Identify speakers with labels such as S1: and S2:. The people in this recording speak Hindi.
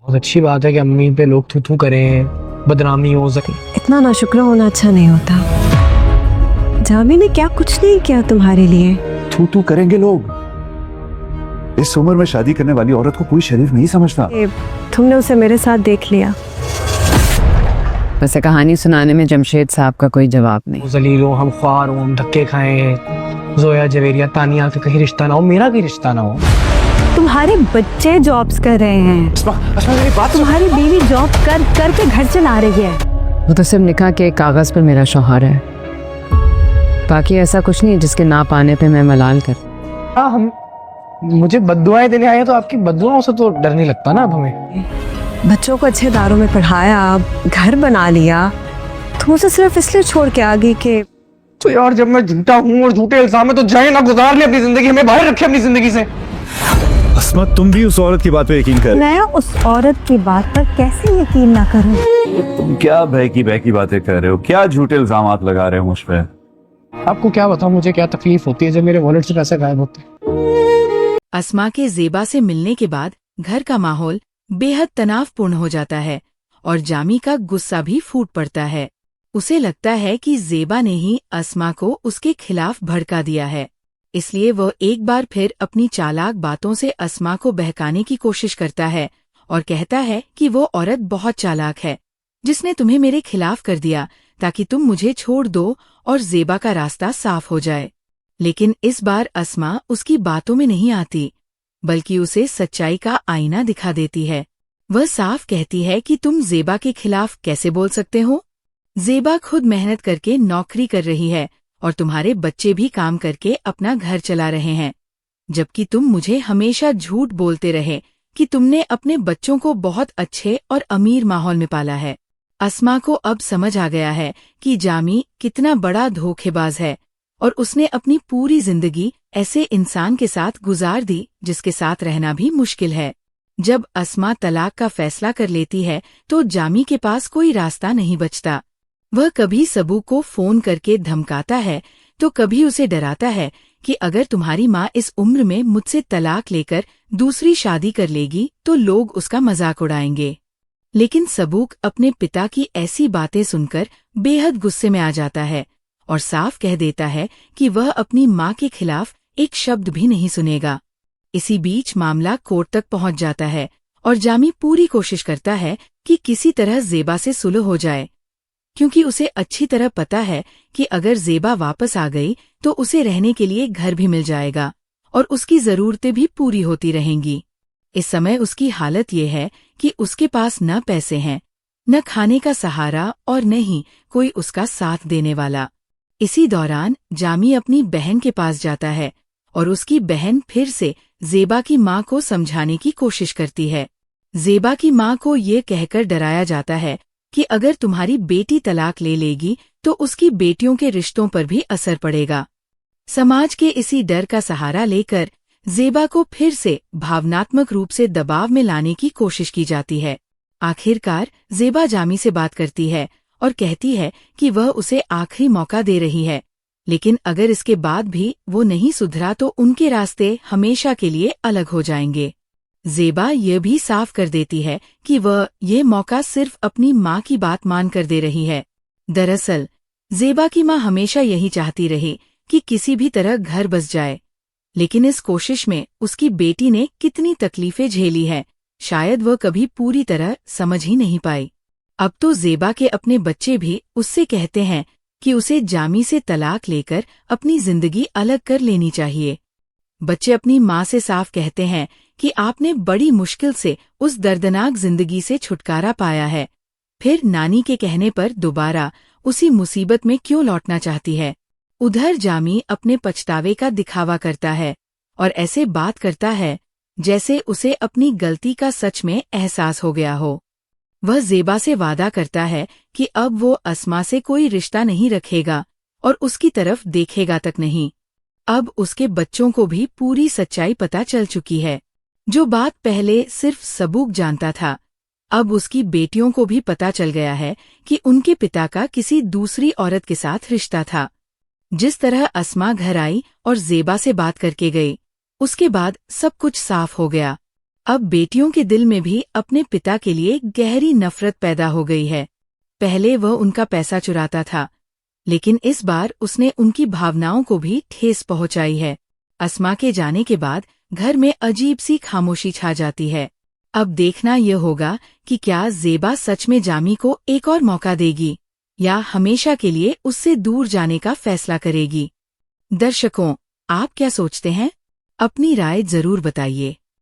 S1: बहुत अच्छी बात है कि अम्मी पे लोग थू थू करें, बदनामी हो सके।
S2: इतना नाशुक्र होना अच्छा नहीं होता। जामी ने क्या कुछ नहीं किया तुम्हारे लिए।
S3: थू थू करेंगे लोग। इस उम्र में शादी करने वाली औरत को कोई शरीफ नहीं समझता।
S2: तुमने उसे मेरे साथ देख लिया।
S4: वैसे कहानी सुनाने में जमशेद साहब का कोई जवाब नहीं।
S1: जलील हो, हम ख्वार हो, हम धक्के खाएं, जोया जवेरिया तानिया का कहीं रिश्ता ना हो, मेरा कहीं रिश्ता ना हो।
S2: तुम्हारे बच्चे जॉब्स कर रहे हैं।
S3: मेरी बात
S2: तुम्हारी बीवी जॉब कर करके घर चला रही है।
S4: वो तो सिर्फ निकाह के कागज पर मेरा शौहर है, बाकी ऐसा कुछ नहीं जिसके ना पाने पे मैं मलाल कर।
S1: हाँ, हम मुझे बद्दुआएं देने आए हैं, तो आपकी बद्दुआओं से तो डर नहीं लगता ना अब हमें।
S2: बच्चों को अच्छे दारों में पढ़ाया, घर बना लिया, तुम उसे सिर्फ इसलिए छोड़ के आ गई कि
S1: तो यार जब मैं झूठा हूँ और झूठे इल्जाम में, तो जाए ना, गुजार ले अपनी जिंदगी, हमें बाहर रखे अपनी जिंदगी से।
S3: अस्मा, तुम भी उस औरत की बात पे यकीन कर।
S2: मैं उस औरत की बात पर कैसे यकीन ना करूं?
S3: तुम क्या बहकी बातें कर रहे हो? क्या झूठे इल्जामात लगा रहे हो मुझ पे?
S1: आपको क्या बताऊं मुझे क्या तकलीफ होती है जब मेरे वॉलेट से पैसे गायब होते हैं।
S5: अस्मा के ज़ेबा से मिलने के बाद घर का माहौल बेहद तनावपूर्ण हो जाता है और जामी का गुस्सा भी फूट पड़ता है। उसे लगता है कि ज़ेबा ने ही अस्मा को उसके खिलाफ भड़का दिया है, इसलिए वह एक बार फिर अपनी चालाक बातों से अस्मा को बहकाने की कोशिश करता है और कहता है कि वो औरत बहुत चालाक है जिसने तुम्हें मेरे खिलाफ कर दिया ताकि तुम मुझे छोड़ दो और ज़ेबा का रास्ता साफ हो जाए। लेकिन इस बार अस्मा उसकी बातों में नहीं आती, बल्कि उसे सच्चाई का आईना दिखा देती है। वह साफ कहती है कि तुम ज़ेबा के खिलाफ कैसे बोल सकते हो? ज़ेबा खुद मेहनत करके नौकरी कर रही है और तुम्हारे बच्चे भी काम करके अपना घर चला रहे हैं, जबकि तुम मुझे हमेशा झूठ बोलते रहे कि तुमने अपने बच्चों को बहुत अच्छे और अमीर माहौल में पाला है। अस्मा को अब समझ आ गया है कि जामी कितना बड़ा धोखेबाज है और उसने अपनी पूरी जिंदगी ऐसे इंसान के साथ गुजार दी जिसके साथ रहना भी मुश्किल है। जब अस्मा तलाक का फैसला कर लेती है तो जामी के पास कोई रास्ता नहीं बचता। वह कभी सबू को फोन करके धमकाता है तो कभी उसे डराता है कि अगर तुम्हारी माँ इस उम्र में मुझसे तलाक लेकर दूसरी शादी कर लेगी तो लोग उसका मजाक उड़ाएंगे। लेकिन सबूक अपने पिता की ऐसी बातें सुनकर बेहद गुस्से में आ जाता है और साफ कह देता है कि वह अपनी माँ के खिलाफ एक शब्द भी नहीं सुनेगा। इसी बीच मामला कोर्ट तक पहुंच जाता है और जामी पूरी कोशिश करता है कि किसी तरह ज़ेबा से सुलह हो जाए, क्योंकि उसे अच्छी तरह पता है कि अगर ज़ेबा वापस आ गई तो उसे रहने के लिए घर भी मिल जाएगा और उसकी ज़रूरतें भी पूरी होती रहेंगी। इस समय उसकी हालत ये है कि उसके पास न पैसे हैं, न खाने का सहारा और न ही कोई उसका साथ देने वाला। इसी दौरान जामी अपनी बहन के पास जाता है और उसकी बहन फिर से ज़ेबा की माँ को समझाने की कोशिश करती है। ज़ेबा की माँ को ये कहकर डराया जाता है कि अगर तुम्हारी बेटी तलाक ले लेगी तो उसकी बेटियों के रिश्तों पर भी असर पड़ेगा। समाज के इसी डर का सहारा लेकर ज़ेबा को फिर से भावनात्मक रूप से दबाव में लाने की कोशिश की जाती है। आखिरकार ज़ेबा जामी से बात करती है और कहती है कि वह उसे आखिरी मौका दे रही है, लेकिन अगर इसके बाद भी वो नहीं सुधरा तो उनके रास्ते हमेशा के लिए अलग हो जाएंगे। ज़ेबा यह भी साफ कर देती है कि वह ये मौका सिर्फ अपनी माँ की बात मानकर दे रही है। दरअसल ज़ेबा की माँ हमेशा यही चाहती रही कि किसी भी तरह घर बस जाए, लेकिन इस कोशिश में उसकी बेटी ने कितनी तकलीफें झेली है, शायद वह कभी पूरी तरह समझ ही नहीं पाई। अब तो ज़ेबा के अपने बच्चे भी उससे कहते हैं कि उसे जामी से तलाक लेकर अपनी जिंदगी अलग कर लेनी चाहिए। बच्चे अपनी माँ से साफ कहते हैं कि आपने बड़ी मुश्किल से उस दर्दनाक जिंदगी से छुटकारा पाया है, फिर नानी के कहने पर दोबारा उसी मुसीबत में क्यों लौटना चाहती है। उधर जामी अपने पछतावे का दिखावा करता है और ऐसे बात करता है जैसे उसे अपनी गलती का सच में एहसास हो गया हो। वह ज़ेबा से वादा करता है कि अब वो अस्मा से कोई रिश्ता नहीं रखेगा और उसकी तरफ देखेगा तक नहीं। अब उसके बच्चों को भी पूरी सच्चाई पता चल चुकी है। जो बात पहले सिर्फ सबूक जानता था, अब उसकी बेटियों को भी पता चल गया है कि उनके पिता का किसी दूसरी औरत के साथ रिश्ता था। जिस तरह अस्मा घर आई और ज़ेबा से बात करके गई, उसके बाद सब कुछ साफ हो गया। अब बेटियों के दिल में भी अपने पिता के लिए गहरी नफरत पैदा हो गई है। पहले वह उनका पैसा चुराता था, लेकिन इस बार उसने उनकी भावनाओं को भी ठेस पहुंचाई है। अस्मा के जाने के बाद घर में अजीब सी खामोशी छा जाती है। अब देखना यह होगा कि क्या ज़ेबा सच में जामी को एक और मौका देगी या हमेशा के लिए उससे दूर जाने का फैसला करेगी। दर्शकों, आप क्या सोचते हैं? अपनी राय जरूर बताइए।